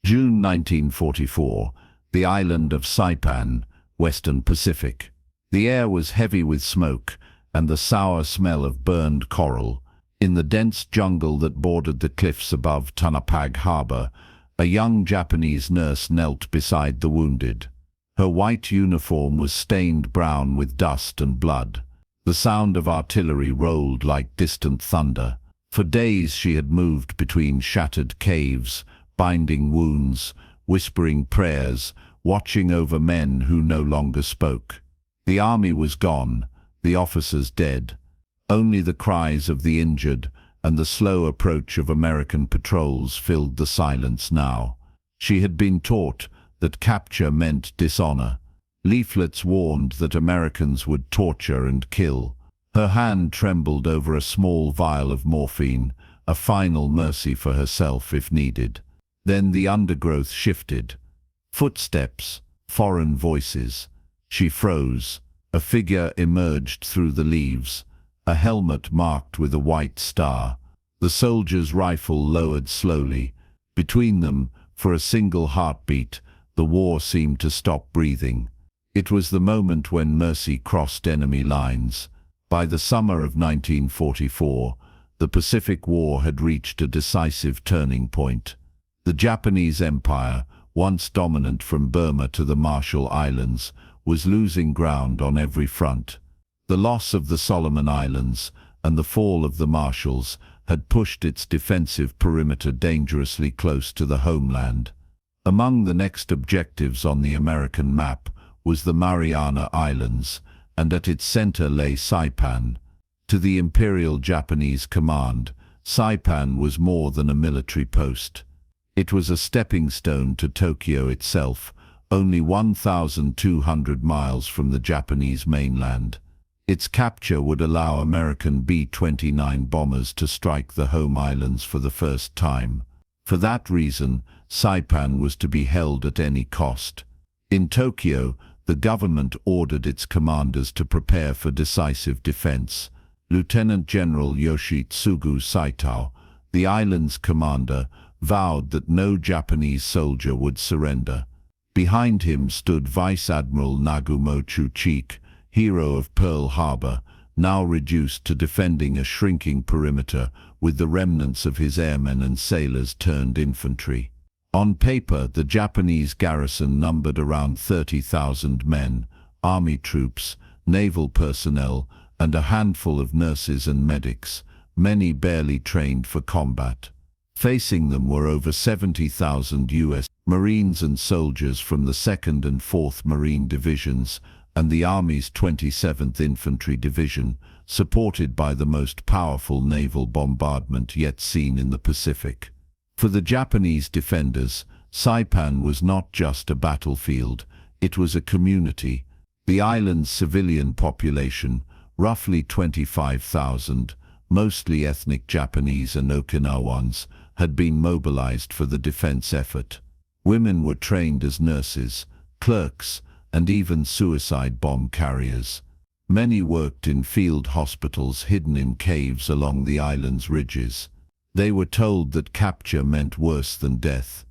June 1944, the island of Saipan, Western Pacific. The air was heavy with smoke and the sour smell of burned coral. In the dense jungle that bordered the cliffs above Tanapag Harbor, a young Japanese nurse knelt beside the wounded. Her white uniform was stained brown with dust and blood. The sound of artillery rolled like distant thunder. For days she had moved between shattered caves, binding wounds, whispering prayers, watching over men who no longer spoke. The army was gone, the officers dead. Only the cries of the injured and the slow approach of American patrols filled the silence now. She had been taught that capture meant dishonor. Leaflets warned that Americans would torture and kill. Her hand trembled over a small vial of morphine, a final mercy for herself if needed. Then the undergrowth shifted. Footsteps, foreign voices. She froze. A figure emerged through the leaves, a helmet marked with a white star. The soldier's rifle lowered slowly. Between them, for a single heartbeat, the war seemed to stop breathing. It was the moment when mercy crossed enemy lines. By the summer of 1944, the Pacific War had reached a decisive turning point. The Japanese Empire, once dominant from Burma to the Marshall Islands, was losing ground on every front. The loss of the Solomon Islands and the fall of the Marshalls had pushed its defensive perimeter dangerously close to the homeland. Among the next objectives on the American map was the Mariana Islands, and at its center lay Saipan. To the Imperial Japanese Command, Saipan was more than a military post. It was a stepping stone to Tokyo itself, only 1,200 miles from the Japanese mainland. Its capture would allow American B-29 bombers to strike the home islands for the first time. For that reason, Saipan was to be held at any cost. In Tokyo, the government ordered its commanders to prepare for decisive defense. Lieutenant General Yoshitsugu Saito, the island's commander, vowed that no Japanese soldier would surrender. Behind him stood Vice Admiral Nagumo Chuchik, hero of Pearl Harbor, now reduced to defending a shrinking perimeter with the remnants of his airmen and sailors turned infantry. On paper, the Japanese garrison numbered around 30,000 men, army troops, naval personnel, and a handful of nurses and medics, many barely trained for combat. Facing them were over 70,000 U.S. Marines and soldiers from the 2nd and 4th Marine Divisions and the Army's 27th Infantry Division, supported by the most powerful naval bombardment yet seen in the Pacific. For the Japanese defenders, Saipan was not just a battlefield, it was a community. The island's civilian population, roughly 25,000, mostly ethnic Japanese and Okinawans, had been mobilized for the defense effort. Women were trained as nurses, clerks, and even suicide bomb carriers. Many worked in field hospitals hidden in caves along the island's ridges. They were told that capture meant worse than death.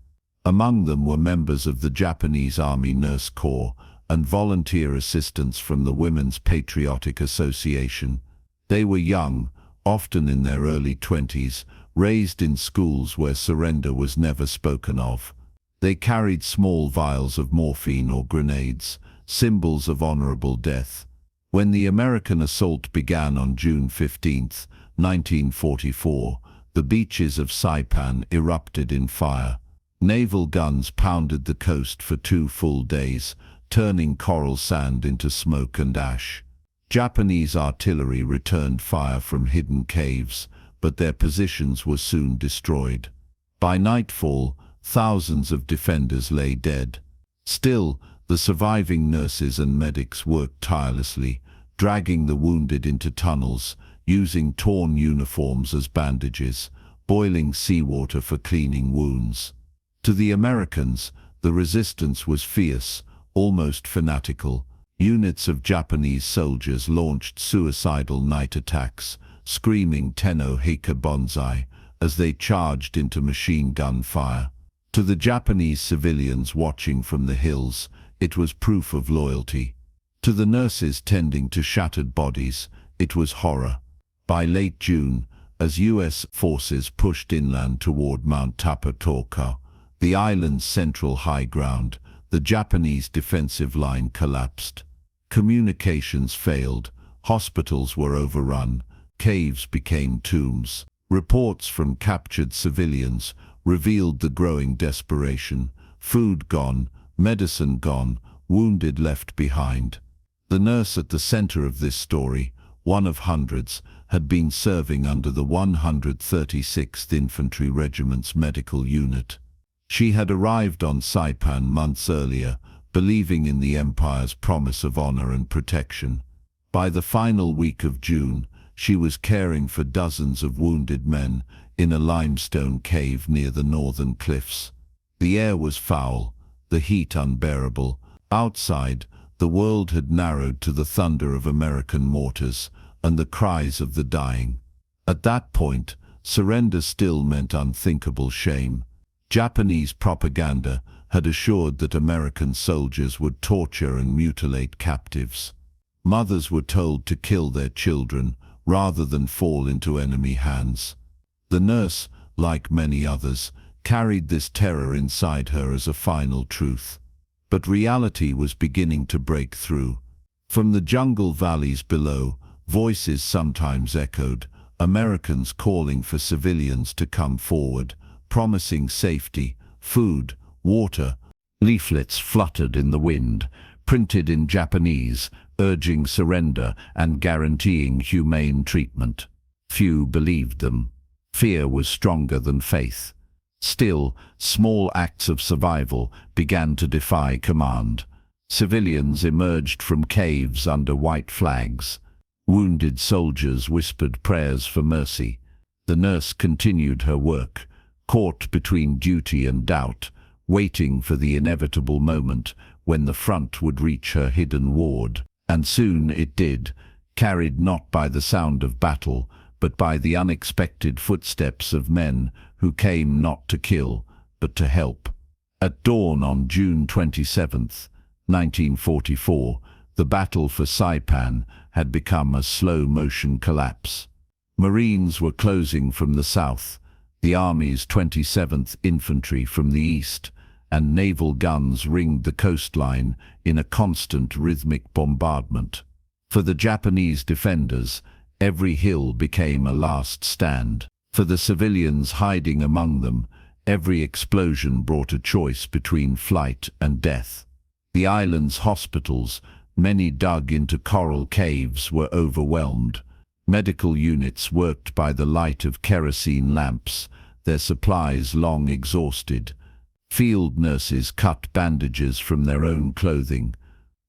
Among them were members of the Japanese Army Nurse Corps and volunteer assistants from the Women's Patriotic Association. They were young, often in their early 20s, raised in schools where surrender was never spoken of. They carried small vials of morphine or grenades, symbols of honorable death. When the American assault began on June 15, 1944, the beaches of Saipan erupted in fire. Naval guns pounded the coast for 2 full days, turning coral sand into smoke and ash. Japanese artillery returned fire from hidden caves, but their positions were soon destroyed. By nightfall, thousands of defenders lay dead. Still, the surviving nurses and medics worked tirelessly, dragging the wounded into tunnels, using torn uniforms as bandages, boiling seawater for cleaning wounds. To the Americans, the resistance was fierce, almost fanatical. Units of Japanese soldiers launched suicidal night attacks, screaming "Tenno Hika Bonsai," as they charged into machine gun fire. To the Japanese civilians watching from the hills, it was proof of loyalty. To the nurses tending to shattered bodies, it was horror. By late June, as U.S. forces pushed inland toward Mount Tapatoca, the island's central high ground, the Japanese defensive line collapsed. Communications failed, hospitals were overrun, caves became tombs. Reports from captured civilians revealed the growing desperation: food gone, medicine gone, wounded left behind. The nurse at the center of this story, one of hundreds, had been serving under the 136th Infantry Regiment's medical unit. She had arrived on Saipan months earlier, believing in the Empire's promise of honor and protection. By the final week of June, she was caring for dozens of wounded men in a limestone cave near the northern cliffs. The air was foul, the heat unbearable. Outside, the world had narrowed to the thunder of American mortars and the cries of the dying. At that point, surrender still meant unthinkable shame. Japanese propaganda had assured that American soldiers would torture and mutilate captives. Mothers were told to kill their children rather than fall into enemy hands. The nurse, like many others, carried this terror inside her as a final truth. But reality was beginning to break through. From the jungle valleys below, voices sometimes echoed, Americans calling for civilians to come forward, promising safety, food, water. Leaflets fluttered in the wind, printed in Japanese, urging surrender and guaranteeing humane treatment. Few believed them. Fear was stronger than faith. Still, small acts of survival began to defy command. Civilians emerged from caves under white flags. Wounded soldiers whispered prayers for mercy. The nurse continued her work, caught between duty and doubt, waiting for the inevitable moment when the front would reach her hidden ward. And soon it did, carried not by the sound of battle, but by the unexpected footsteps of men who came not to kill, but to help. At dawn on June 27, 1944, the battle for Saipan had become a slow-motion collapse. Marines were closing from the south, the Army's 27th Infantry from the east, and naval guns ringed the coastline in a constant rhythmic bombardment. For the Japanese defenders, every hill became a last stand. For the civilians hiding among them, every explosion brought a choice between flight and death. The island's hospitals, many dug into coral caves, were overwhelmed. Medical units worked by the light of kerosene lamps, their supplies long exhausted. Field nurses cut bandages from their own clothing.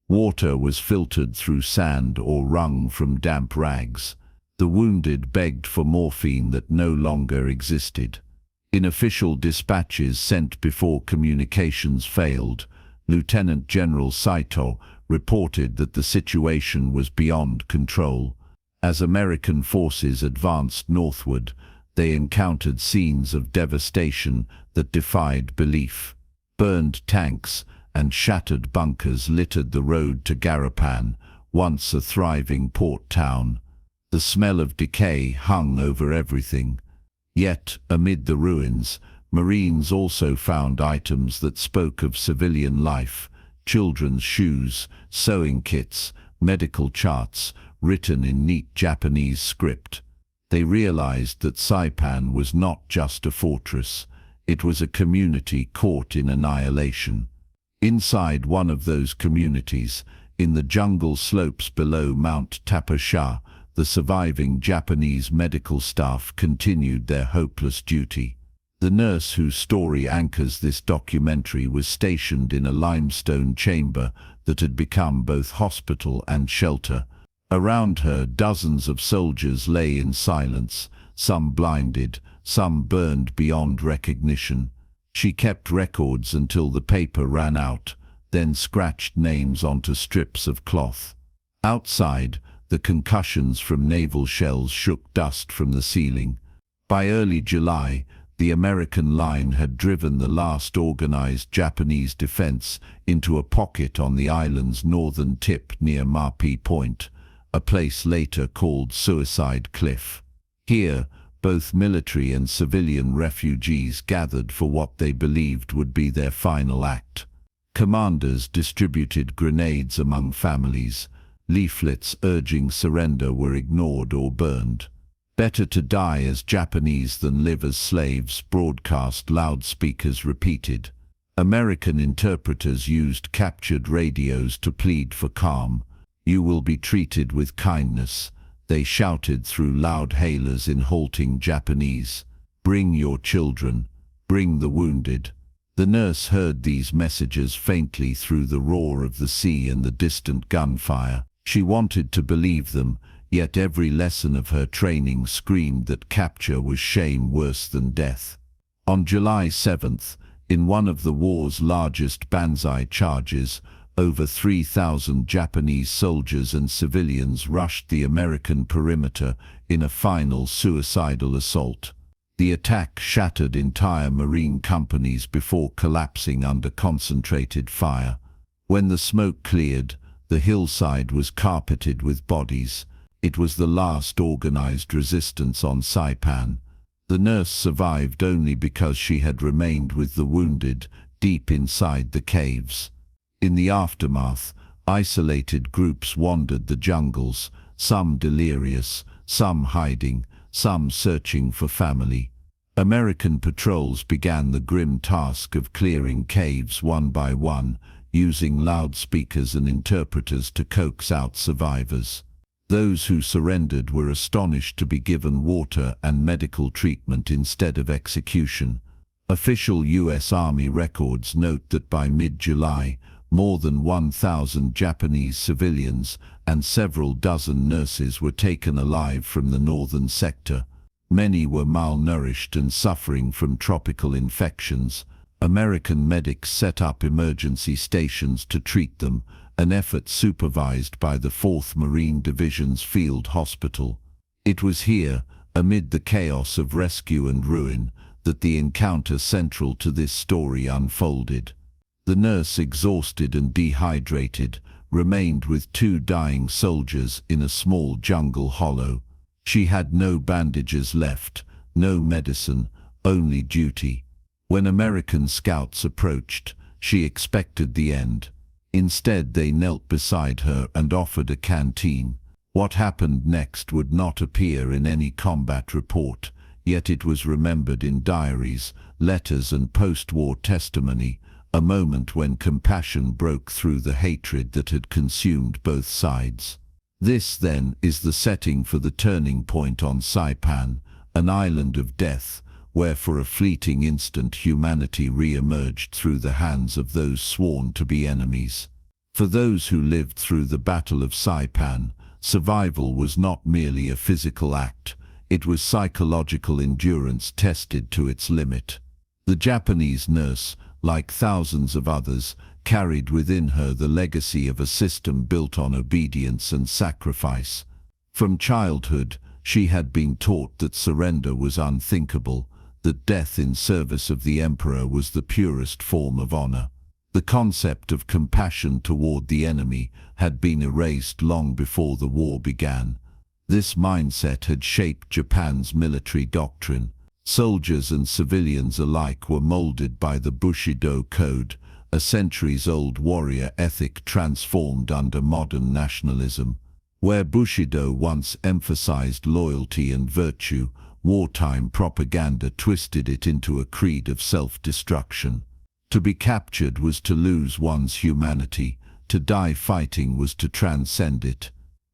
Water was filtered through sand or wrung from damp rags. The wounded begged for morphine that no longer existed. In official dispatches sent before communications failed, Lieutenant General Saito reported that the situation was beyond control. As American forces advanced northward, they encountered scenes of devastation that defied belief. Burned tanks and shattered bunkers littered the road to Garapan, once a thriving port town. The smell of decay hung over everything. Yet, amid the ruins, Marines also found items that spoke of civilian life: children's shoes, sewing kits, medical charts, written in neat Japanese script. They realized that Saipan was not just a fortress, it was a community caught in annihilation. Inside one of those communities, in the jungle slopes below Mount Tapasha, the surviving Japanese medical staff continued their hopeless duty. The nurse whose story anchors this documentary was stationed in a limestone chamber that had become both hospital and shelter. Around her, dozens of soldiers lay in silence, some blinded, some burned beyond recognition. She kept records until the paper ran out, then scratched names onto strips of cloth. Outside, the concussions from naval shells shook dust from the ceiling. By early July, The American line had driven the last organized Japanese defense into a pocket on the island's northern tip near Mapi Point, a place later called Suicide Cliff. Here, both military and civilian refugees gathered for what they believed would be their final act. Commanders distributed grenades among families. Leaflets urging surrender were ignored or burned. "Better to die as Japanese than live as slaves," broadcast loudspeakers repeated. American interpreters used captured radios to plead for calm. "You will be treated with kindness," they shouted through loud hailers in halting Japanese. "Bring your children. Bring the wounded." The nurse heard these messages faintly through the roar of the sea and the distant gunfire. She wanted to believe them, yet every lesson of her training screamed that capture was shame worse than death. On July 7th, in one of the war's largest banzai charges, over 3,000 Japanese soldiers and civilians rushed the American perimeter in a final suicidal assault. The attack shattered entire Marine companies before collapsing under concentrated fire. When the smoke cleared, the hillside was carpeted with bodies. It was the last organized resistance on Saipan. The nurse survived only because she had remained with the wounded deep inside the caves. In the aftermath, isolated groups wandered the jungles, some delirious, some hiding, some searching for family. American patrols began the grim task of clearing caves one by one, using loudspeakers and interpreters to coax out survivors. Those who surrendered were astonished to be given water and medical treatment instead of execution. Official U.S. Army records note that by mid-July, more than 1,000 Japanese civilians and several dozen nurses were taken alive from the northern sector. Many were malnourished and suffering from tropical infections. American medics set up emergency stations to treat them, an effort supervised by the 4th Marine Division's field hospital. It was here, amid the chaos of rescue and ruin, that the encounter central to this story unfolded. The nurse, exhausted and dehydrated, remained with 2 dying soldiers in a small jungle hollow. She had no bandages left, no medicine, only duty. When American scouts approached, she expected the end. Instead, they knelt beside her and offered a canteen. What happened next would not appear in any combat report, yet it was remembered in diaries, letters and post-war testimony, a moment when compassion broke through the hatred that had consumed both sides. This, then, is the setting for the turning point on Saipan, an island of death, where for a fleeting instant humanity re-emerged through the hands of those sworn to be enemies. For those who lived through the Battle of Saipan, survival was not merely a physical act, it was psychological endurance tested to its limit. The Japanese nurse, like thousands of others, carried within her the legacy of a system built on obedience and sacrifice. From childhood, she had been taught that surrender was unthinkable, that death in service of the emperor was the purest form of honor. The concept of compassion toward the enemy had been erased long before the war began. This mindset had shaped Japan's military doctrine. Soldiers and civilians alike were molded by the Bushido Code, a centuries-old warrior ethic transformed under modern nationalism. Where Bushido once emphasized loyalty and virtue, wartime propaganda twisted it into a creed of self-destruction. To be captured was to lose one's humanity, to die fighting was to transcend it.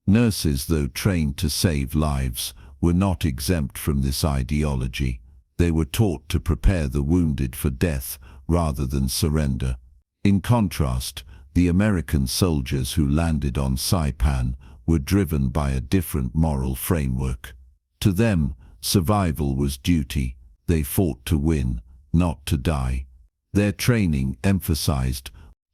Nurses, though trained to save lives, were not exempt from this ideology. They were taught to prepare the wounded for death rather than surrender. In contrast, the American soldiers who landed on Saipan were driven by a different moral framework. To them, survival was duty. They fought to win, not to die. Their training emphasized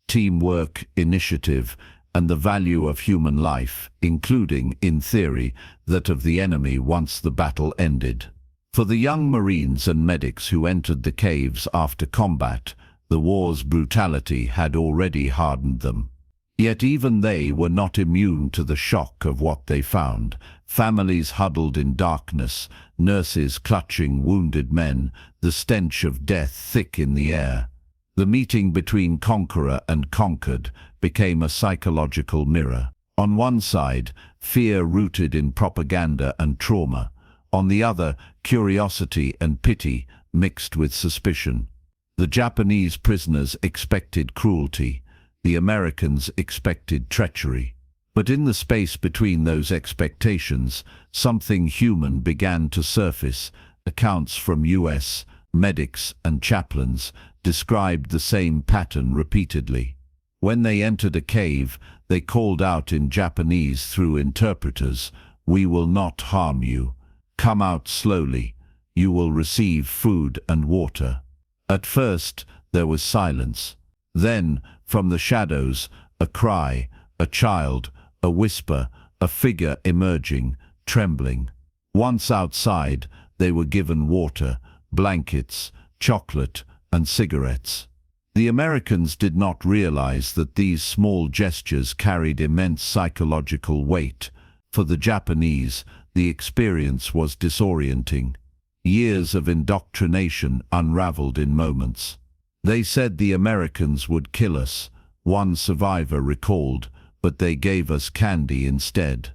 teamwork, initiative, and the value of human life, including, in theory, that of the enemy once the battle ended. For the young Marines and medics who entered the caves after combat, the war's brutality had already hardened them. Yet even they were not immune to the shock of what they found. Families huddled in darkness, nurses clutching wounded men, the stench of death thick in the air. The meeting between conqueror and conquered became a psychological mirror. On one side, fear rooted in propaganda and trauma. On the other, curiosity and pity mixed with suspicion. The Japanese prisoners expected cruelty. The Americans expected treachery. But in the space between those expectations, something human began to surface. Accounts from US medics and chaplains described the same pattern repeatedly. When they entered a cave, they called out in Japanese through interpreters, "We will not harm you. Come out slowly. You will receive food and water." At first, there was silence. Then, from the shadows, a cry, a child, a whisper, a figure emerging, trembling. Once outside, they were given water, blankets, chocolate, and cigarettes. The Americans did not realize that these small gestures carried immense psychological weight. For the Japanese, the experience was disorienting. Years of indoctrination unraveled in moments. "They said the Americans would kill us," one survivor recalled, "but they gave us candy instead."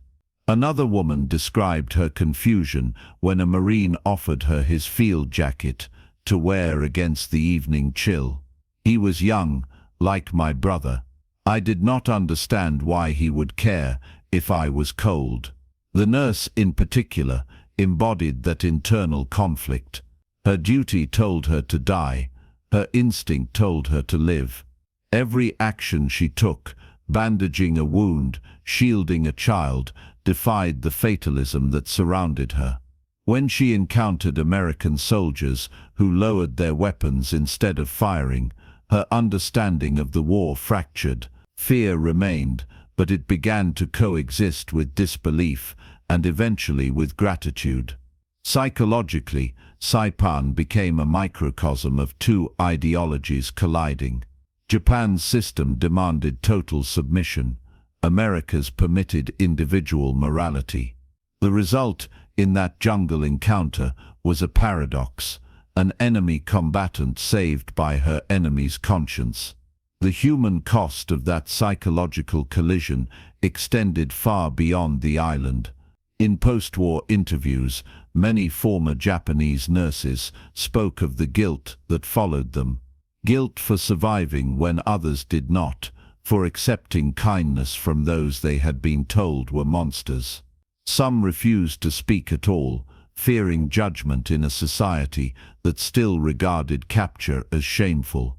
Another woman described her confusion when a Marine offered her his field jacket to wear against the evening chill. "He was young, like my brother. I did not understand why he would care if I was cold." The nurse, in particular, embodied that internal conflict. Her duty told her to die. Her instinct told her to live. Every action she took, bandaging a wound, shielding a child, defied the fatalism that surrounded her. When she encountered American soldiers who lowered their weapons instead of firing, her understanding of the war fractured. Fear remained, but it began to coexist with disbelief and eventually with gratitude. Psychologically, Saipan became a microcosm of two ideologies colliding. Japan's system demanded total submission. America's permitted individual morality. The result in that jungle encounter was a paradox, an enemy combatant saved by her enemy's conscience. The human cost of that psychological collision extended far beyond the island. In post-war interviews, many former Japanese nurses spoke of the guilt that followed them. Guilt for surviving when others did not, for accepting kindness from those they had been told were monsters. Some refused to speak at all, fearing judgment in a society that still regarded capture as shameful.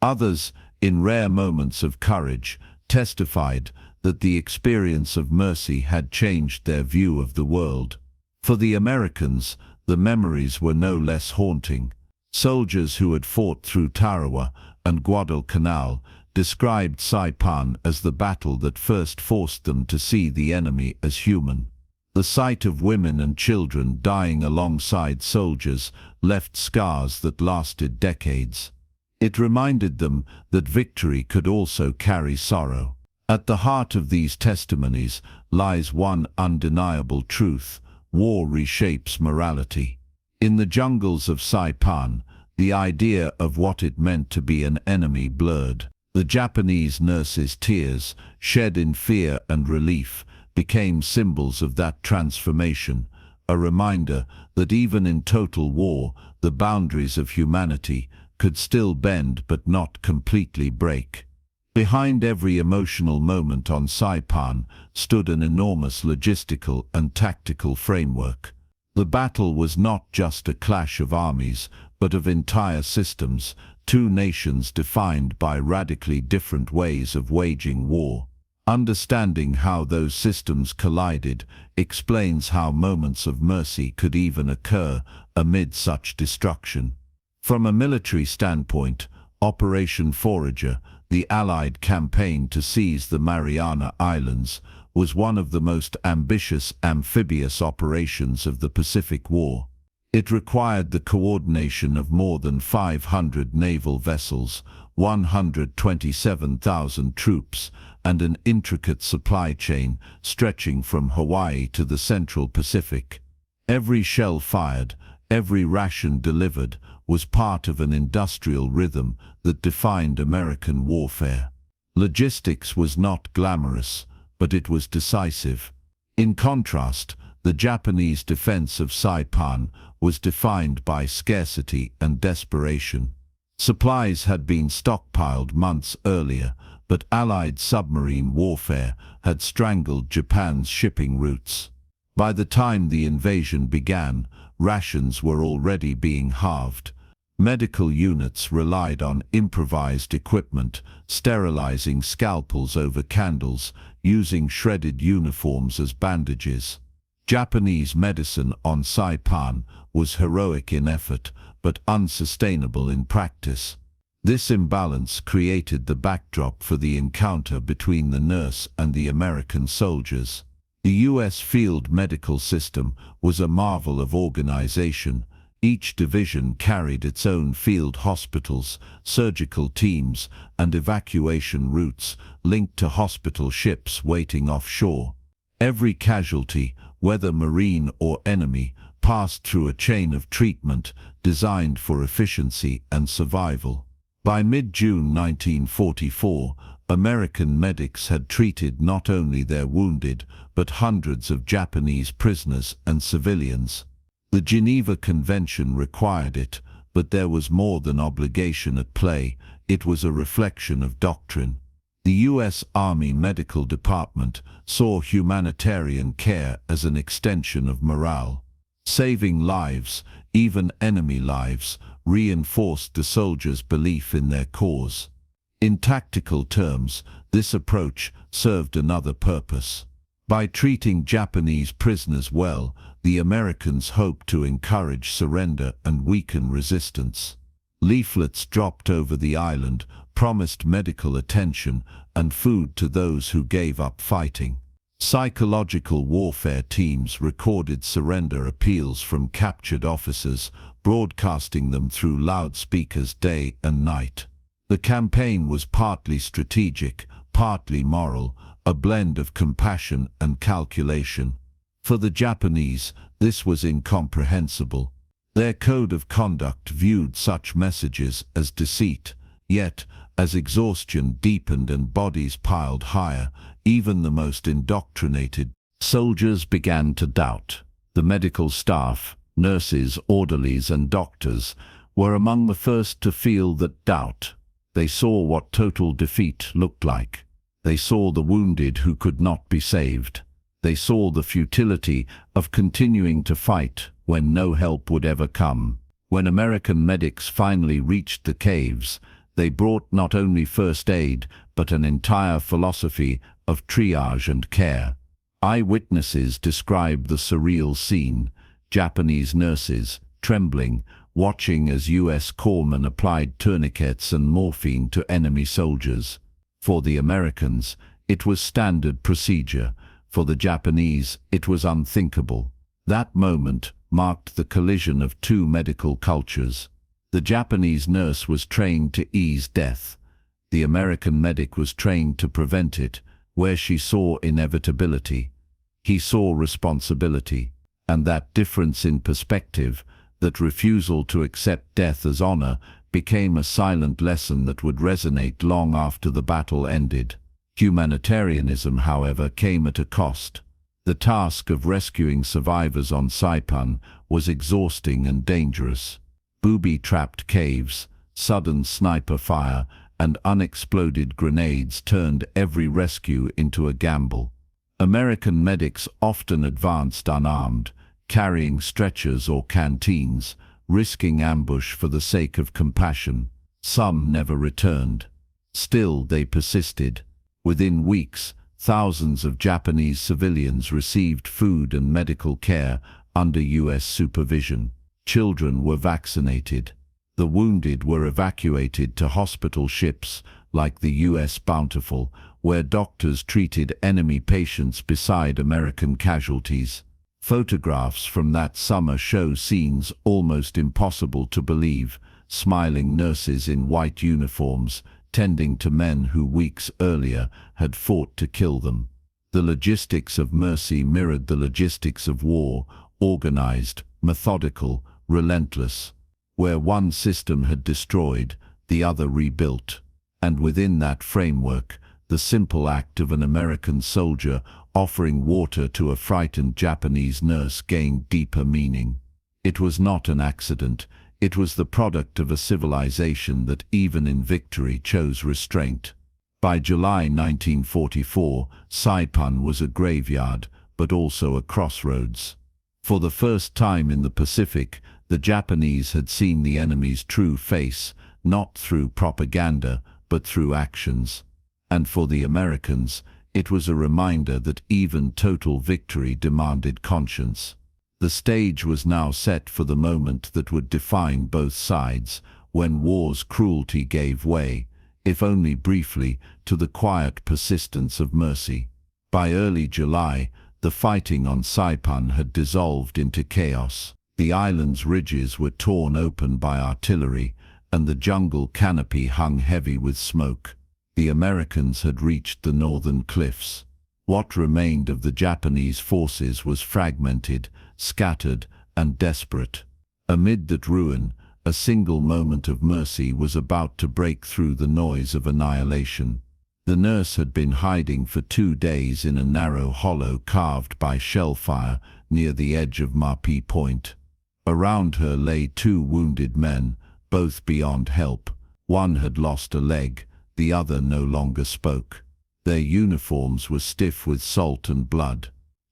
Others, in rare moments of courage, testified that the experience of mercy had changed their view of the world. For the Americans, the memories were no less haunting. Soldiers who had fought through Tarawa and Guadalcanal described Saipan as the battle that first forced them to see the enemy as human. The sight of women and children dying alongside soldiers left scars that lasted decades. It reminded them that victory could also carry sorrow. At the heart of these testimonies lies one undeniable truth: war reshapes morality. In the jungles of Saipan, the idea of what it meant to be an enemy blurred. The Japanese nurses' tears, shed in fear and relief, became symbols of that transformation, a reminder that even in total war, the boundaries of humanity could still bend but not completely break. Behind every emotional moment on Saipan stood an enormous logistical and tactical framework. The battle was not just a clash of armies, but of entire systems, two nations defined by radically different ways of waging war. Understanding how those systems collided explains how moments of mercy could even occur amid such destruction. From a military standpoint, Operation Forager, the Allied campaign to seize the Mariana Islands, was one of the most ambitious amphibious operations of the Pacific War. It required the coordination of more than 500 naval vessels, 127,000 troops, and an intricate supply chain stretching from Hawaii to the Central Pacific. Every shell fired, every ration delivered, was part of an industrial rhythm that defined American warfare. Logistics was not glamorous, but it was decisive. In contrast, the Japanese defense of Saipan was defined by scarcity and desperation. Supplies had been stockpiled months earlier, but Allied submarine warfare had strangled Japan's shipping routes. By the time the invasion began, rations were already being halved. Medical units relied on improvised equipment, sterilizing scalpels over candles, using shredded uniforms as bandages. Japanese medicine on Saipan was heroic in effort, but unsustainable in practice. This imbalance created the backdrop for the encounter between the nurse and the American soldiers. The U.S. field medical system was a marvel of organization. Each division carried its own field hospitals, surgical teams, and evacuation routes linked to hospital ships waiting offshore. Every casualty, whether Marine or enemy, passed through a chain of treatment designed for efficiency and survival. By mid-June 1944, American medics had treated not only their wounded, but hundreds of Japanese prisoners and civilians. The Geneva Convention required it, but there was more than obligation at play. It was a reflection of doctrine. The U.S. Army Medical Department saw humanitarian care as an extension of morale. Saving lives, even enemy lives, reinforced the soldiers' belief in their cause. In tactical terms, this approach served another purpose. By treating Japanese prisoners well, the Americans hoped to encourage surrender and weaken resistance. Leaflets dropped over the island promised medical attention and food to those who gave up fighting. Psychological warfare teams recorded surrender appeals from captured officers, broadcasting them through loudspeakers day and night. The campaign was partly strategic, partly moral, a blend of compassion and calculation. For the Japanese, this was incomprehensible. Their code of conduct viewed such messages as deceit, yet, as exhaustion deepened and bodies piled higher, even the most indoctrinated soldiers began to doubt. The medical staff, nurses, orderlies, and doctors were among the first to feel that doubt. They saw what total defeat looked like. They saw the wounded who could not be saved. They saw the futility of continuing to fight when no help would ever come. When American medics finally reached the caves, they brought not only first aid, but an entire philosophy of triage and care. Eyewitnesses described the surreal scene: Japanese nurses, trembling, watching as U.S. corpsmen applied tourniquets and morphine to enemy soldiers. For the Americans, it was standard procedure. For the Japanese, it was unthinkable. That moment marked the collision of two medical cultures. The Japanese nurse was trained to ease death. The American medic was trained to prevent it. Where she saw inevitability, he saw responsibility. And that difference in perspective, that refusal to accept death as honor, became a silent lesson that would resonate long after the battle ended. Humanitarianism, however, came at a cost. The task of rescuing survivors on Saipan was exhausting and dangerous. Booby-trapped caves, sudden sniper fire, and unexploded grenades turned every rescue into a gamble. American medics often advanced unarmed, carrying stretchers or canteens, risking ambush for the sake of compassion. Some never returned. Still, they persisted. Within weeks, thousands of Japanese civilians received food and medical care under U.S. supervision. Children were vaccinated. The wounded were evacuated to hospital ships like the U.S. Bountiful, where doctors treated enemy patients beside American casualties. Photographs from that summer show scenes almost impossible to believe, smiling nurses in white uniforms, tending to men who weeks earlier had fought to kill them. The logistics of mercy mirrored the logistics of war, organized, methodical, relentless. Where one system had destroyed, the other rebuilt. And within that framework, the simple act of an American soldier offering water to a frightened Japanese nurse gained deeper meaning. It was not an accident. It was the product of a civilization that even in victory chose restraint. By July 1944, Saipan was a graveyard, but also a crossroads. For the first time in the Pacific, the Japanese had seen the enemy's true face, not through propaganda, but through actions. And for the Americans, it was a reminder that even total victory demanded conscience. The stage was now set for the moment that would define both sides, when war's cruelty gave way, if only briefly, to the quiet persistence of mercy. By early July, the fighting on Saipan had dissolved into chaos. The island's ridges were torn open by artillery, and the jungle canopy hung heavy with smoke. The Americans had reached the northern cliffs. What remained of the Japanese forces was fragmented, scattered, and desperate. Amid that ruin, a single moment of mercy was about to break through the noise of annihilation. The nurse had been hiding for 2 days in a narrow hollow carved by shellfire near the edge of Mapi Point. Around her lay 2 wounded men, both beyond help. One had lost a leg, the other no longer spoke. Their uniforms were stiff with salt and blood.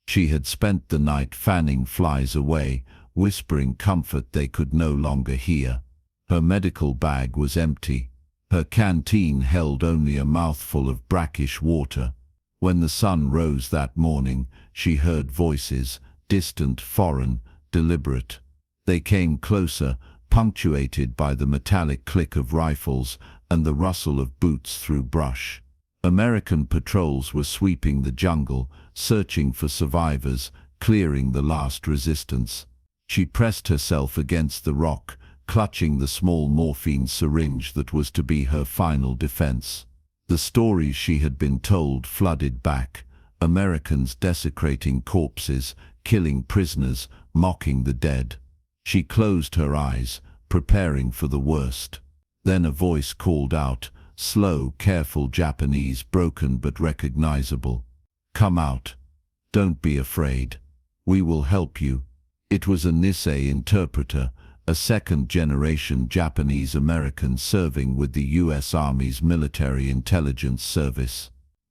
She had spent the night fanning flies away, whispering comfort they could no longer hear. Her medical bag was empty. Her canteen held only a mouthful of brackish water. When the sun rose that morning, she heard voices, distant, foreign, deliberate. They came closer, punctuated by the metallic click of rifles and the rustle of boots through brush. American patrols were sweeping the jungle, searching for survivors, clearing the last resistance. She pressed herself against the rock, clutching the small morphine syringe that was to be her final defense. The stories she had been told flooded back. Americans desecrating corpses, killing prisoners, mocking the dead. She closed her eyes, preparing for the worst. Then a voice called out, slow, careful Japanese, broken but recognizable. "Come out. Don't be afraid. We will help you." It was a Nisei interpreter, a second-generation Japanese-American serving with the U.S. Army's Military Intelligence Service.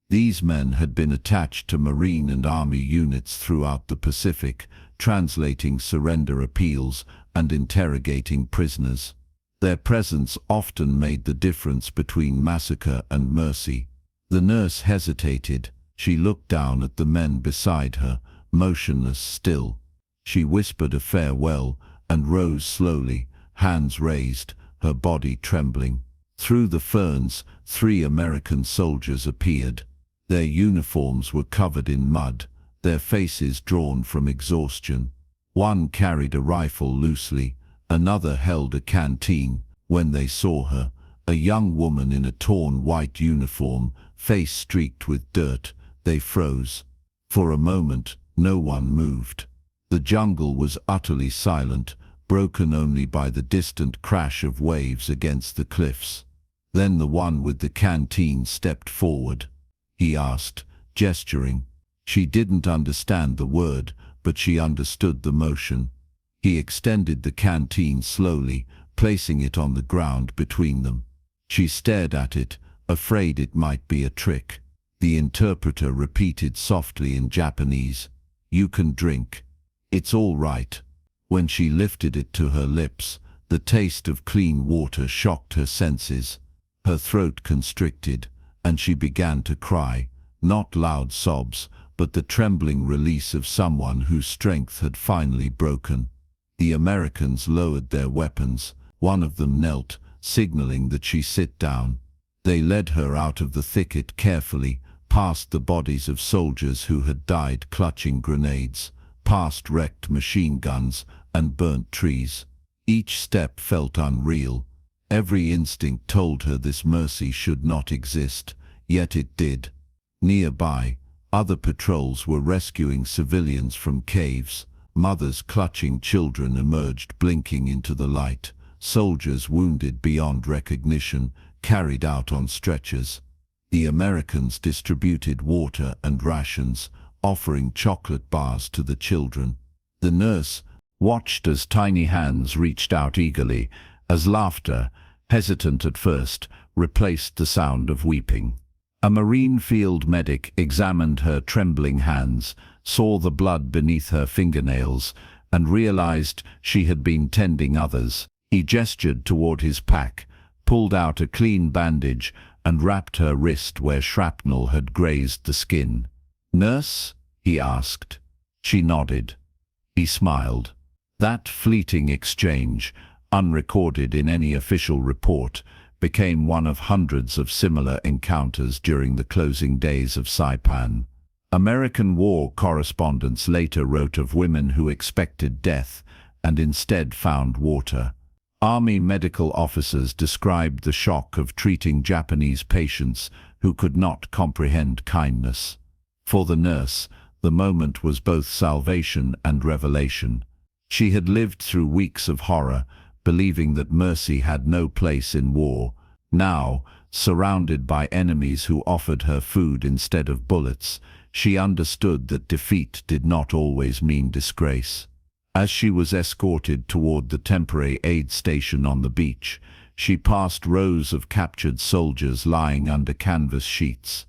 These men had been attached to Marine and Army units throughout the Pacific, translating surrender appeals and interrogating prisoners. Their presence often made the difference between massacre and mercy. The nurse hesitated. She looked down at the men beside her, motionless still. She whispered a farewell and rose slowly, hands raised, her body trembling. Through the ferns, 3 American soldiers appeared. Their uniforms were covered in mud, their faces drawn from exhaustion. One carried a rifle loosely, another held a canteen. When they saw her, a young woman in a torn white uniform, face streaked with dirt, they froze. For a moment, no one moved. The jungle was utterly silent, broken only by the distant crash of waves against the cliffs. Then the one with the canteen stepped forward. He asked, gesturing. She didn't understand the word, but she understood the motion. He extended the canteen slowly, placing it on the ground between them. She stared at it, afraid it might be a trick. The interpreter repeated softly in Japanese, "You can drink. It's all right." When she lifted it to her lips, the taste of clean water shocked her senses. Her throat constricted, and she began to cry, not loud sobs, but the trembling release of someone whose strength had finally broken. The Americans lowered their weapons. One of them knelt, signaling that she sit down. They led her out of the thicket carefully, past the bodies of soldiers who had died clutching grenades. past wrecked machine guns and burnt trees. Each step felt unreal. Every instinct told her this mercy should not exist, yet it did. Nearby, other patrols were rescuing civilians from caves. Mothers clutching children emerged blinking into the light. Soldiers wounded beyond recognition, carried out on stretchers. The Americans distributed water and rations, offering chocolate bars to the children. The nurse watched as tiny hands reached out eagerly, as laughter, hesitant at first, replaced the sound of weeping. A Marine field medic examined her trembling hands, saw the blood beneath her fingernails, and realized she had been tending others. He gestured toward his pack, pulled out a clean bandage, and wrapped her wrist where shrapnel had grazed the skin. "Nurse?" he asked. She nodded. He smiled. That fleeting exchange, unrecorded in any official report, became one of hundreds of similar encounters during the closing days of Saipan. American war correspondents later wrote of women who expected death and instead found water. Army medical officers described the shock of treating Japanese patients who could not comprehend kindness. For the nurse, the moment was both salvation and revelation. She had lived through weeks of horror, believing that mercy had no place in war. Now, surrounded by enemies who offered her food instead of bullets, she understood that defeat did not always mean disgrace. As she was escorted toward the temporary aid station on the beach, she passed rows of captured soldiers lying under canvas sheets.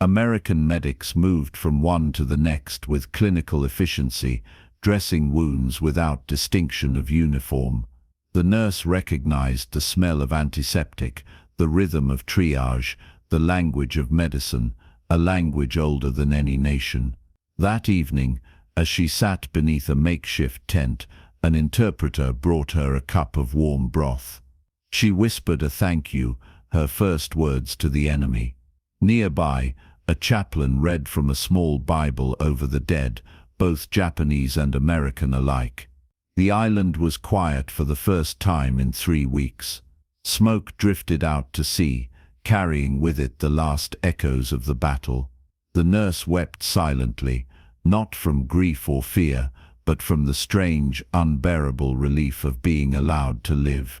American medics moved from one to the next with clinical efficiency, dressing wounds without distinction of uniform. The nurse recognized the smell of antiseptic, the rhythm of triage, the language of medicine, a language older than any nation. That evening, as she sat beneath a makeshift tent, an interpreter brought her a cup of warm broth. She whispered a thank you, her first words to the enemy. Nearby, a chaplain read from a small Bible over the dead, both Japanese and American alike. The island was quiet for the first time in 3 weeks. Smoke drifted out to sea, carrying with it the last echoes of the battle. The nurse wept silently, not from grief or fear, but from the strange, unbearable relief of being allowed to live.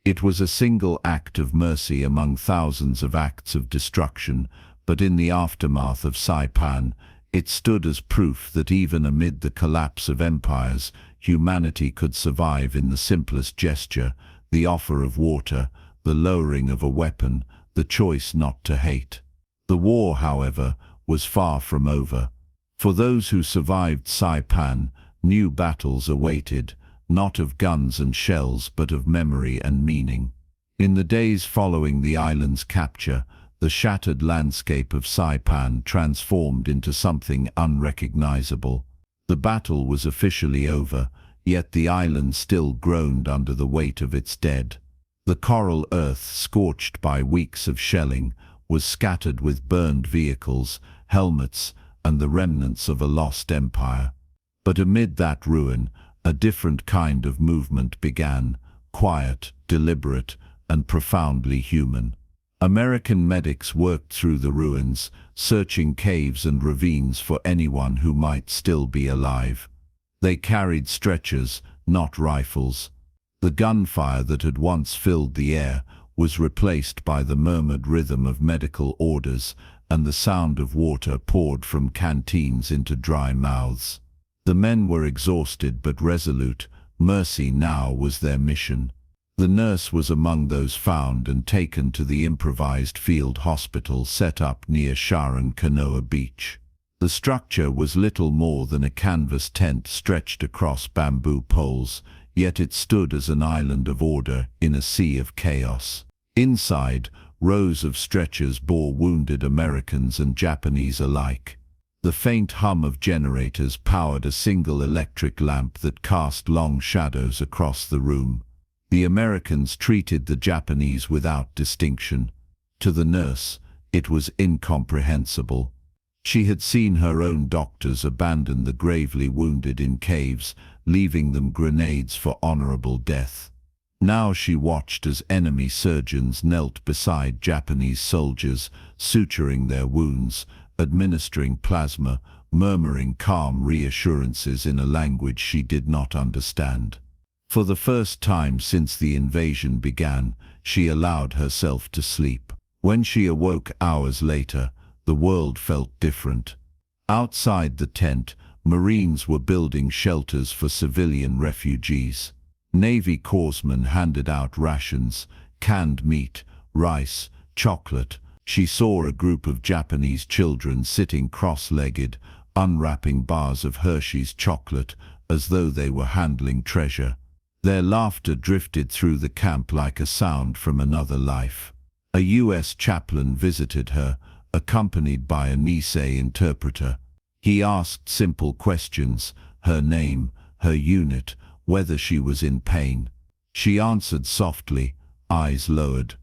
It was a single act of mercy among thousands of acts of destruction, but in the aftermath of Saipan, it stood as proof that even amid the collapse of empires, humanity could survive in the simplest gesture, the offer of water, the lowering of a weapon, the choice not to hate. The war, however, was far from over. For those who survived Saipan, new battles awaited, not of guns and shells but of memory and meaning. In the days following the island's capture, the shattered landscape of Saipan transformed into something unrecognizable. The battle was officially over, yet the island still groaned under the weight of its dead. The coral earth, scorched by weeks of shelling, was scattered with burned vehicles, helmets, and the remnants of a lost empire. But amid that ruin, a different kind of movement began, quiet, deliberate, and profoundly human. American medics worked through the ruins, searching caves and ravines for anyone who might still be alive. They carried stretchers, not rifles. The gunfire that had once filled the air was replaced by the murmured rhythm of medical orders and the sound of water poured from canteens into dry mouths. The men were exhausted but resolute. Mercy now was their mission. The nurse was among those found and taken to the improvised field hospital set up near Sharon Canoa Beach. The structure was little more than a canvas tent stretched across bamboo poles, yet it stood as an island of order in a sea of chaos. Inside, rows of stretchers bore wounded Americans and Japanese alike. The faint hum of generators powered a single electric lamp that cast long shadows across the room. The Americans treated the Japanese without distinction. To the nurse, it was incomprehensible. She had seen her own doctors abandon the gravely wounded in caves, leaving them grenades for honorable death. Now she watched as enemy surgeons knelt beside Japanese soldiers, suturing their wounds, administering plasma, murmuring calm reassurances in a language she did not understand. For the first time since the invasion began, she allowed herself to sleep. When she awoke hours later, the world felt different. Outside the tent, Marines were building shelters for civilian refugees. Navy corpsmen handed out rations, canned meat, rice, chocolate. She saw a group of Japanese children sitting cross-legged, unwrapping bars of Hershey's chocolate as though they were handling treasure. Their laughter drifted through the camp like a sound from another life. A U.S. chaplain visited her, accompanied by a Nisei interpreter. He asked simple questions: her name, her unit, whether she was in pain. She answered softly, eyes lowered.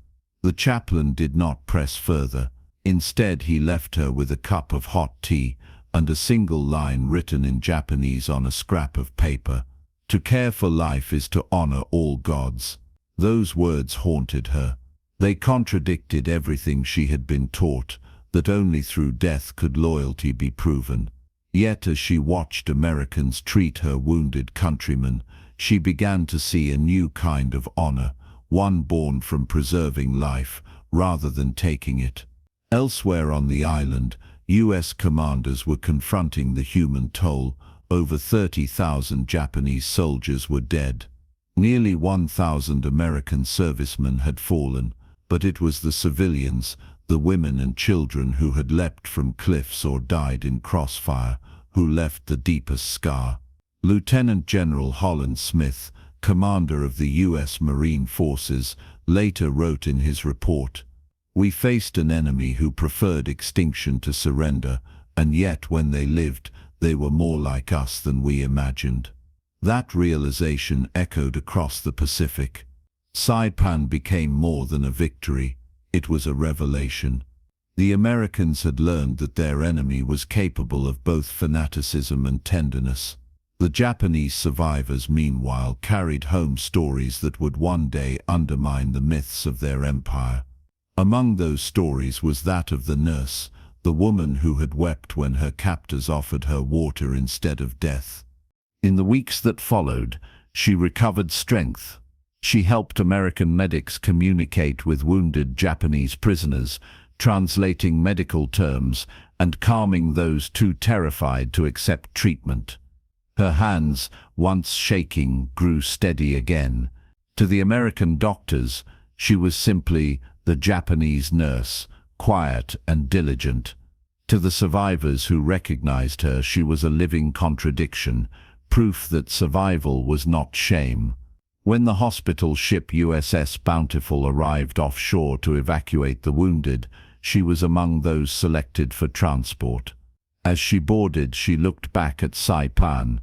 The chaplain did not press further. Instead, he left her with a cup of hot tea and a single line written in Japanese on a scrap of paper. To care for life is to honor all gods. Those words haunted her. They contradicted everything she had been taught, that only through death could loyalty be proven. Yet as she watched Americans treat her wounded countrymen, she began to see a new kind of honor, one born from preserving life rather than taking it. Elsewhere on the island, U.S. commanders were confronting the human toll. Over 30,000 Japanese soldiers were dead. Nearly 1,000 American servicemen had fallen, but it was the civilians, the women and children who had leapt from cliffs or died in crossfire, who left the deepest scar. Lieutenant General Holland Smith, commander of the U.S. Marine Forces, later wrote in his report, "We faced an enemy who preferred extinction to surrender, and yet when they lived, they were more like us than we imagined." That realization echoed across the Pacific. Saipan became more than a victory. It was a revelation. The Americans had learned that their enemy was capable of both fanaticism and tenderness. The Japanese survivors, meanwhile, carried home stories that would one day undermine the myths of their empire. Among those stories was that of the nurse, the woman who had wept when her captors offered her water instead of death. In the weeks that followed, she recovered strength. She helped American medics communicate with wounded Japanese prisoners, translating medical terms and calming those too terrified to accept treatment. Her hands, once shaking, grew steady again. To the American doctors, she was simply the Japanese nurse, quiet and diligent. To the survivors who recognized her, she was a living contradiction, proof that survival was not shame. When the hospital ship USS Bountiful arrived offshore to evacuate the wounded, she was among those selected for transport. As she boarded, she looked back at Saipan.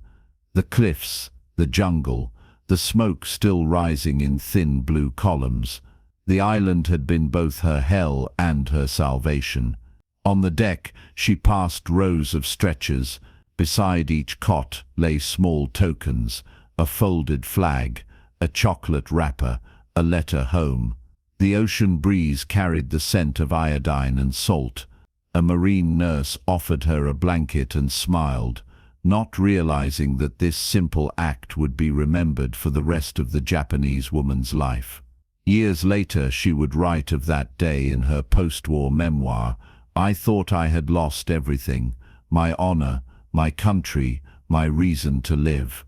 The cliffs, the jungle, the smoke still rising in thin blue columns. The island had been both her hell and her salvation. On the deck, she passed rows of stretchers. Beside each cot lay small tokens, a folded flag, a chocolate wrapper, a letter home. The ocean breeze carried the scent of iodine and salt. A marine nurse offered her a blanket and smiled, not realizing that this simple act would be remembered for the rest of the Japanese woman's life. Years later, she would write of that day in her post-war memoir, "I thought I had lost everything, my honor, my country, my reason to live.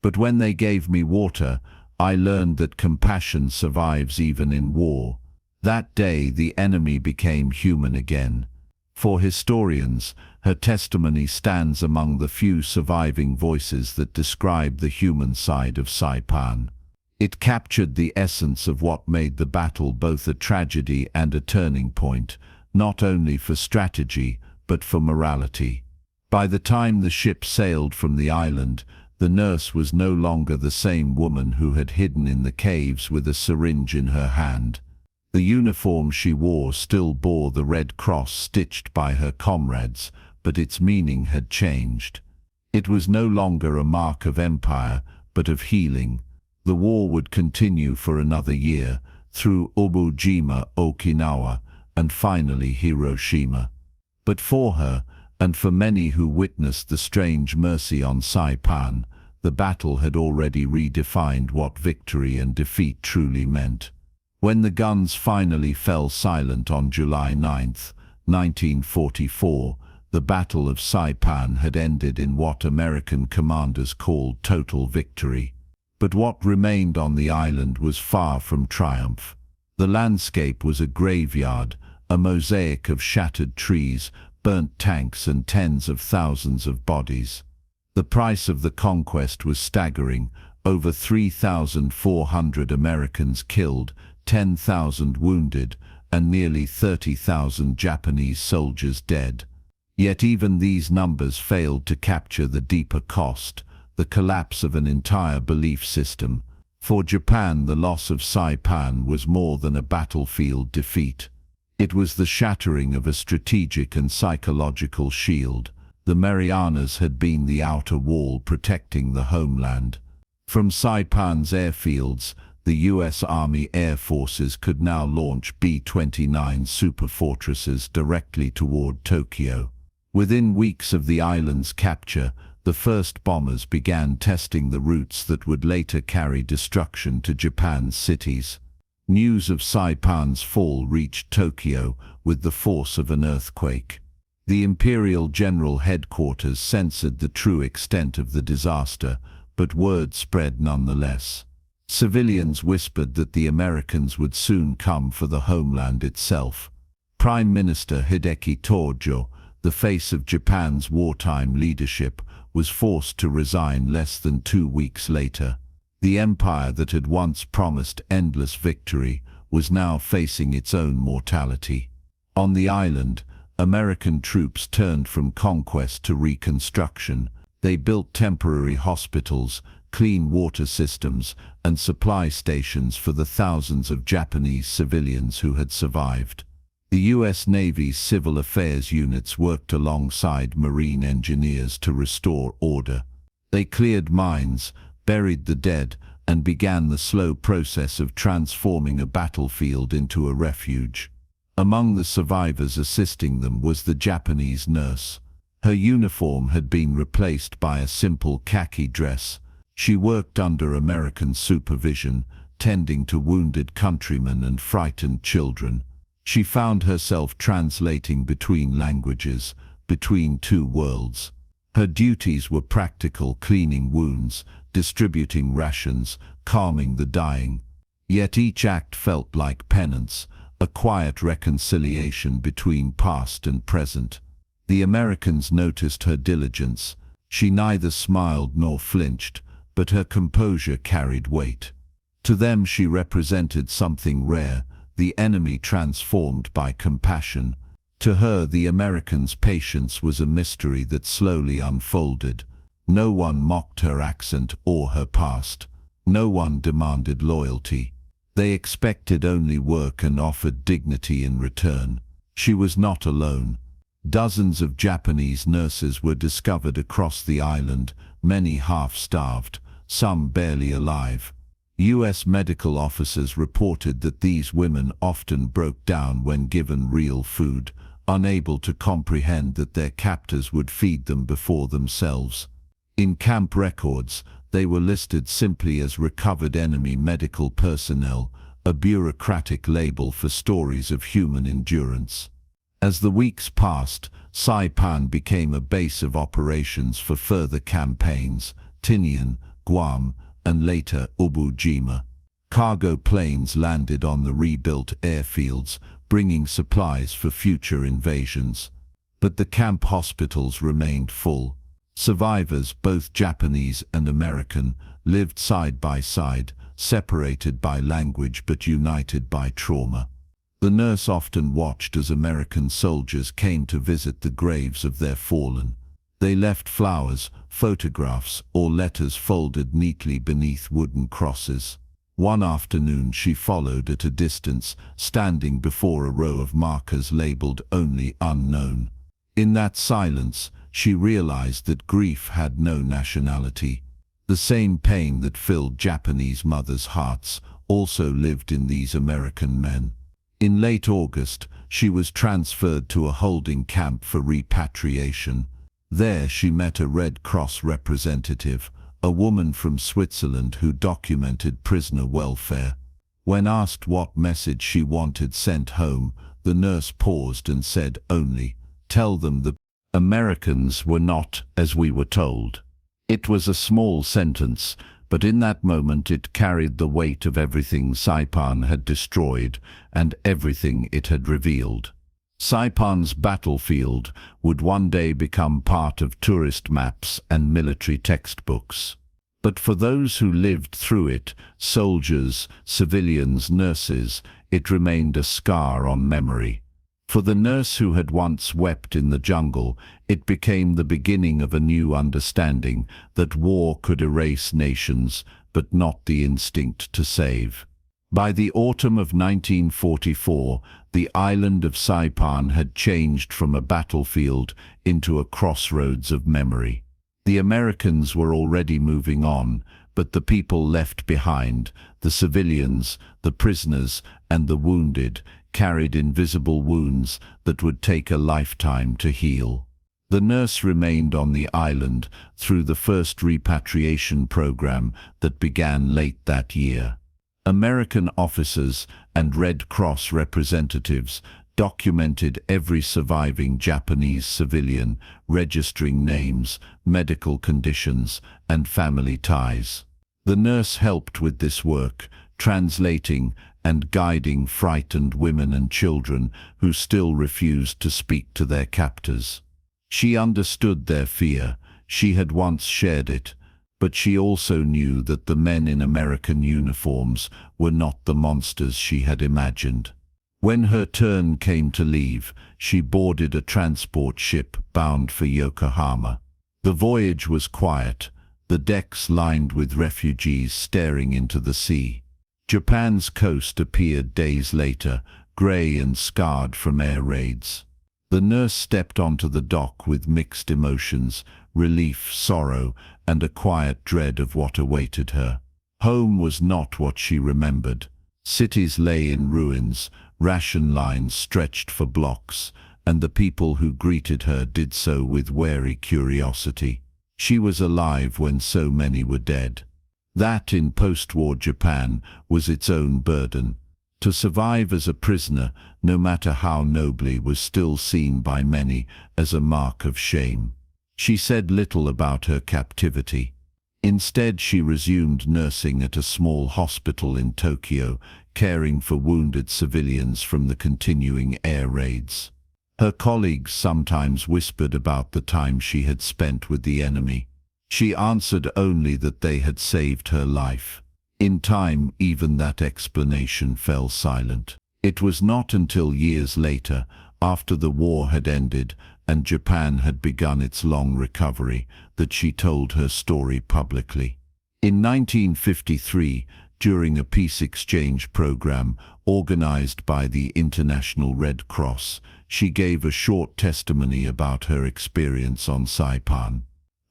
But when they gave me water, I learned that compassion survives even in war." That day, the enemy became human again. For historians, her testimony stands among the few surviving voices that describe the human side of Saipan. It captured the essence of what made the battle both a tragedy and a turning point, not only for strategy, but for morality. By the time the ship sailed from the island, the nurse was no longer the same woman who had hidden in the caves with a syringe in her hand. The uniform she wore still bore the red cross stitched by her comrades, but its meaning had changed. It was no longer a mark of empire, but of healing. The war would continue for another year, through Iwo Jima, Okinawa, and finally Hiroshima. But for her, and for many who witnessed the strange mercy on Saipan, the battle had already redefined what victory and defeat truly meant. When the guns finally fell silent on July 9, 1944, the Battle of Saipan had ended in what American commanders called total victory. But what remained on the island was far from triumph. The landscape was a graveyard, a mosaic of shattered trees, burnt tanks and tens of thousands of bodies. The price of the conquest was staggering: over 3,400 Americans killed, 10,000 wounded, and nearly 30,000 Japanese soldiers dead. Yet even these numbers failed to capture the deeper cost, the collapse of an entire belief system. For Japan, the loss of Saipan was more than a battlefield defeat. It was the shattering of a strategic and psychological shield. The Marianas had been the outer wall protecting the homeland. From Saipan's airfields, the U.S. Army Air Forces could now launch B-29 superfortresses directly toward Tokyo. Within weeks of the island's capture, the first bombers began testing the routes that would later carry destruction to Japan's cities. News of Saipan's fall reached Tokyo with the force of an earthquake. The Imperial General Headquarters censored the true extent of the disaster, but word spread nonetheless. Civilians whispered that the Americans would soon come for the homeland itself. Prime Minister Hideki Tojo, the face of Japan's wartime leadership, was forced to resign less than 2 weeks later. The empire that had once promised endless victory was now facing its own mortality. On the island, American troops turned from conquest to reconstruction. They built temporary hospitals, clean water systems, and supply stations for the thousands of Japanese civilians who had survived. The U.S. Navy's civil affairs units worked alongside Marine engineers to restore order. They cleared mines, buried the dead, and began the slow process of transforming a battlefield into a refuge. Among the survivors assisting them was the Japanese nurse. Her uniform had been replaced by a simple khaki dress. She worked under American supervision, tending to wounded countrymen and frightened children. She found herself translating between languages, between two worlds. Her duties were practical: cleaning wounds, distributing rations, calming the dying. Yet each act felt like penance, a quiet reconciliation between past and present. The Americans noticed her diligence. She neither smiled nor flinched, but her composure carried weight. To them she represented something rare, the enemy transformed by compassion. To her, the Americans' patience was a mystery that slowly unfolded. No one mocked her accent or her past. No one demanded loyalty. They expected only work and offered dignity in return. She was not alone. Dozens of Japanese nurses were discovered across the island, many half-starved, some barely alive. U.S. medical officers reported that these women often broke down when given real food, unable to comprehend that their captors would feed them before themselves. In camp records, they were listed simply as recovered enemy medical personnel, a bureaucratic label for stories of human endurance. As the weeks passed, Saipan became a base of operations for further campaigns: Tinian, Guam, and later Iwo Jima. Cargo planes landed on the rebuilt airfields, bringing supplies for future invasions. But the camp hospitals remained full. Survivors, both Japanese and American, lived side by side, separated by language but united by trauma. The nurse often watched as American soldiers came to visit the graves of their fallen. They left flowers, photographs, or letters folded neatly beneath wooden crosses. One afternoon she followed at a distance, standing before a row of markers labeled "Only Unknown." In that silence, she realized that grief had no nationality. The same pain that filled Japanese mothers' hearts also lived in these American men. In late August, she was transferred to a holding camp for repatriation. There she met a Red Cross representative, a woman from Switzerland who documented prisoner welfare. When asked what message she wanted sent home, the nurse paused and said only, "Tell them the Americans were not as we were told." It was a small sentence, but in that moment it carried the weight of everything Saipan had destroyed and everything it had revealed. Saipan's battlefield would one day become part of tourist maps and military textbooks. But for those who lived through it, soldiers, civilians, nurses, it remained a scar on memory. For the nurse who had once wept in the jungle, it became the beginning of a new understanding that war could erase nations, but not the instinct to save. By the autumn of 1944, the island of Saipan had changed from a battlefield into a crossroads of memory. The Americans were already moving on, but the people left behind, the civilians, the prisoners, and the wounded, carried invisible wounds that would take a lifetime to heal. The nurse remained on the island through the first repatriation program that began late that year. American officers and Red Cross representatives documented every surviving Japanese civilian, registering names, medical conditions, and family ties. The nurse helped with this work, translating and guiding frightened women and children who still refused to speak to their captors. She understood their fear. She had once shared it. But she also knew that the men in American uniforms were not the monsters she had imagined. When her turn came to leave, she boarded a transport ship bound for Yokohama. The voyage was quiet, the decks lined with refugees staring into the sea. Japan's coast appeared days later, grey and scarred from air raids. The nurse stepped onto the dock with mixed emotions, relief, sorrow, and a quiet dread of what awaited her. Home was not what she remembered. Cities lay in ruins, ration lines stretched for blocks, and the people who greeted her did so with wary curiosity. She was alive when so many were dead. That, in post-war Japan, was its own burden. To survive as a prisoner, no matter how nobly, was still seen by many as a mark of shame. She said little about her captivity. Instead, she resumed nursing at a small hospital in Tokyo, caring for wounded civilians from the continuing air raids. Her colleagues sometimes whispered about the time she had spent with the enemy. She answered only that they had saved her life. In time, even that explanation fell silent. It was not until years later, after the war had ended and Japan had begun its long recovery, that she told her story publicly. In 1953, during a peace exchange program organized by the International Red Cross, she gave a short testimony about her experience on Saipan.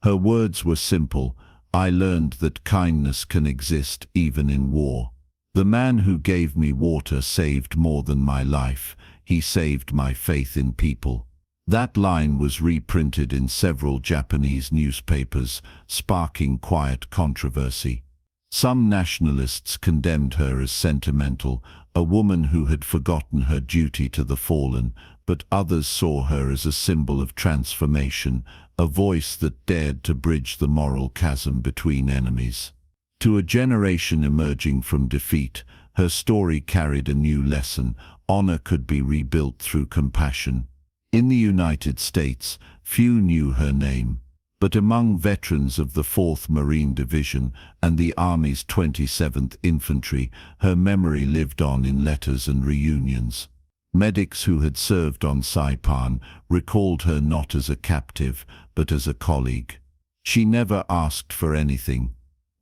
Her words were simple: "I learned that kindness can exist even in war. The man who gave me water saved more than my life. He saved my faith in people." That line was reprinted in several Japanese newspapers, sparking quiet controversy. Some nationalists condemned her as sentimental, a woman who had forgotten her duty to the fallen, but others saw her as a symbol of transformation, a voice that dared to bridge the moral chasm between enemies. To a generation emerging from defeat, her story carried a new lesson: honor could be rebuilt through compassion. In the United States, few knew her name, but among veterans of the 4th Marine Division and the Army's 27th Infantry, her memory lived on in letters and reunions. Medics who had served on Saipan recalled her not as a captive, but as a colleague. She never asked for anything.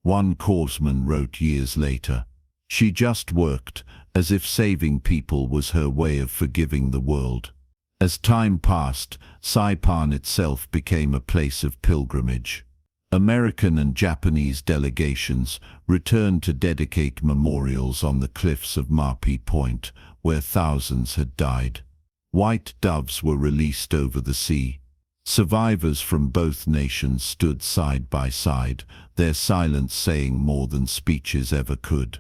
One corpsman wrote years later, "She just worked, as if saving people was her way of forgiving the world." As time passed, Saipan itself became a place of pilgrimage. American and Japanese delegations returned to dedicate memorials on the cliffs of Mapi Point, where thousands had died. White doves were released over the sea. Survivors from both nations stood side by side, their silence saying more than speeches ever could.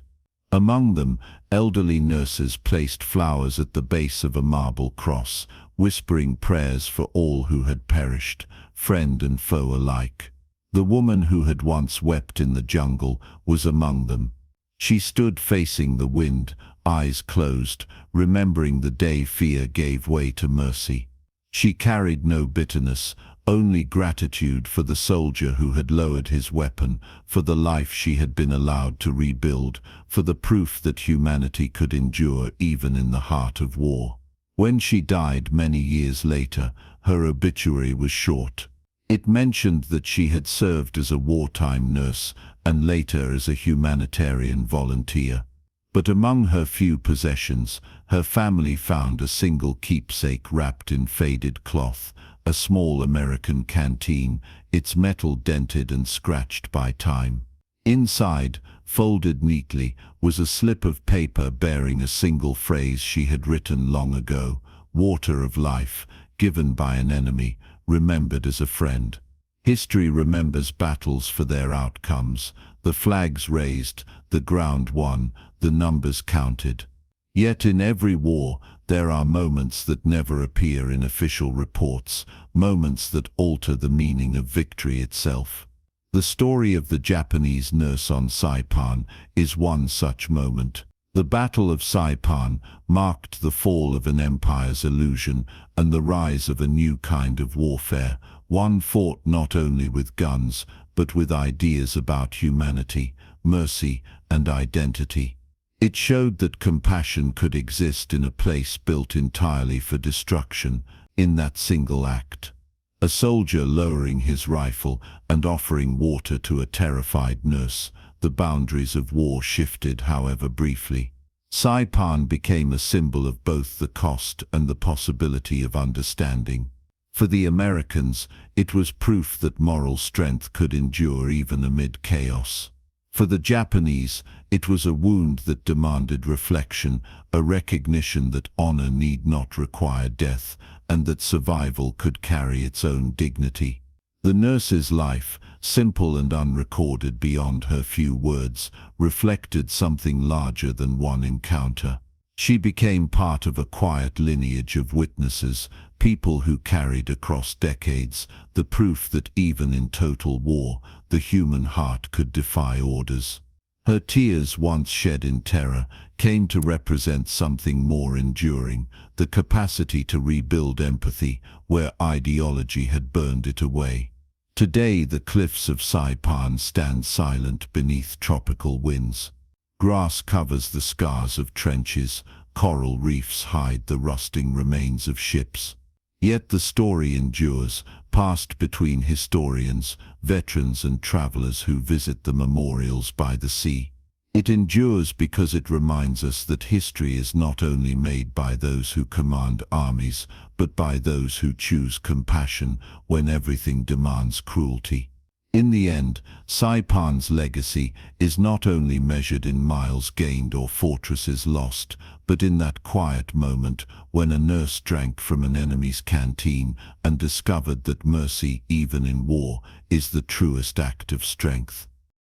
Among them, elderly nurses placed flowers at the base of a marble cross, whispering prayers for all who had perished, friend and foe alike. The woman who had once wept in the jungle was among them. She stood facing the wind, eyes closed, remembering the day fear gave way to mercy. She carried no bitterness, only gratitude for the soldier who had lowered his weapon, for the life she had been allowed to rebuild, for the proof that humanity could endure even in the heart of war. When she died many years later, her obituary was short. It mentioned that she had served as a wartime nurse and later as a humanitarian volunteer. But among her few possessions, her family found a single keepsake wrapped in faded cloth, a small American canteen, its metal dented and scratched by time. Inside, folded neatly, was a slip of paper bearing a single phrase she had written long ago: "Water of life, given by an enemy, remembered as a friend." History remembers battles for their outcomes, the flags raised, the ground won, the numbers counted. Yet in every war, there are moments that never appear in official reports, moments that alter the meaning of victory itself. The story of the Japanese nurse on Saipan is one such moment. The Battle of Saipan marked the fall of an empire's illusion and the rise of a new kind of warfare, one fought not only with guns, but with ideas about humanity, mercy, and identity. It showed that compassion could exist in a place built entirely for destruction, in that single act. A soldier lowering his rifle and offering water to a terrified nurse, the boundaries of war shifted, however briefly. Saipan became a symbol of both the cost and the possibility of understanding. For the Americans, it was proof that moral strength could endure even amid chaos. For the Japanese, it was a wound that demanded reflection, a recognition that honor need not require death, and that survival could carry its own dignity. The nurse's life, simple and unrecorded beyond her few words, reflected something larger than one encounter. She became part of a quiet lineage of witnesses, people who carried across decades the proof that even in total war, the human heart could defy orders. Her tears, once shed in terror, came to represent something more enduring, the capacity to rebuild empathy where ideology had burned it away. Today the cliffs of Saipan stand silent beneath tropical winds. Grass covers the scars of trenches, coral reefs hide the rusting remains of ships. Yet the story endures, passed between historians, veterans and travelers who visit the memorials by the sea. It endures because it reminds us that history is not only made by those who command armies, but by those who choose compassion when everything demands cruelty. In the end, Saipan's legacy is not only measured in miles gained or fortresses lost, but in that quiet moment when a nurse drank from an enemy's canteen and discovered that mercy, even in war, is the truest act of strength.